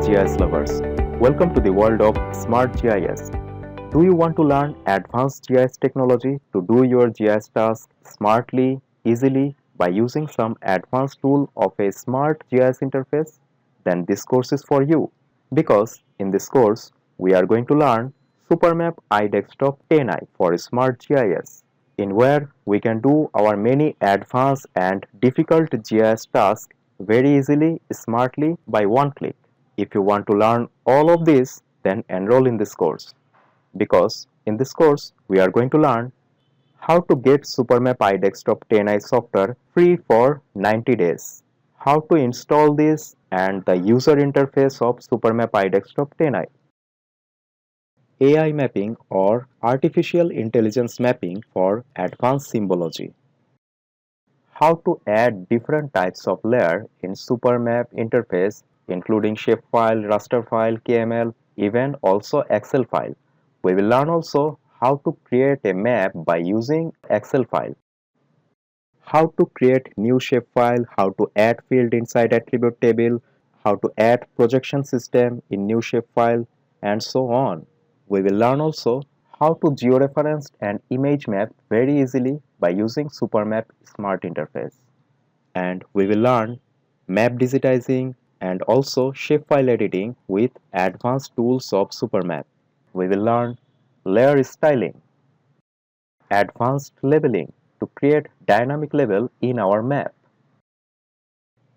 GIS lovers, welcome to the world of Smart GIS. Do you want to learn advanced GIS technology to do your GIS tasks smartly, easily by using some advanced tool of a smart GIS interface? Then this course is for you, because in this course we are going to learn SuperMap iDesktop 10i for Smart GIS, in where we can do our many advanced and difficult GIS tasks very easily, smartly by one click. If you want to learn all of this, then enroll in this course, because in this course we are going to learn how to get SuperMap iDesktop 10i software free for 90 days, how to install this and the user interface of SuperMap iDesktop 10i, AI mapping or artificial intelligence mapping for advanced symbology, how to add different types of layer in SuperMap interface including shapefile, raster file, KML, even also Excel file. We will learn also how to create a map by using Excel file, how to create new shapefile, how to add field inside attribute table, how to add projection system in new shapefile, and so on. We will learn also how to georeference an image map very easily by using SuperMap Smart Interface. And we will learn map digitizing and also shapefile editing with advanced tools of SuperMap. We will learn layer styling, advanced labeling to create dynamic label in our map.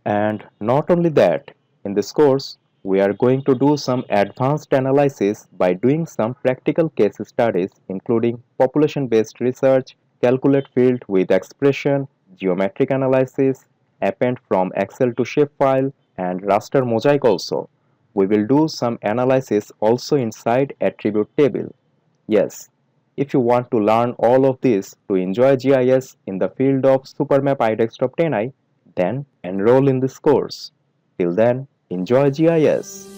And not only that, in this course, we are going to do some advanced analysis by doing some practical case studies including population-based research, calculate field with expression, geometric analysis, append from Excel to shapefile, and raster mosaic also. We will do some analysis also inside attribute table. Yes, if you want to learn all of this to enjoy GIS in the field of SuperMap iDesktop 10i, then enroll in this course. Till then, enjoy GIS.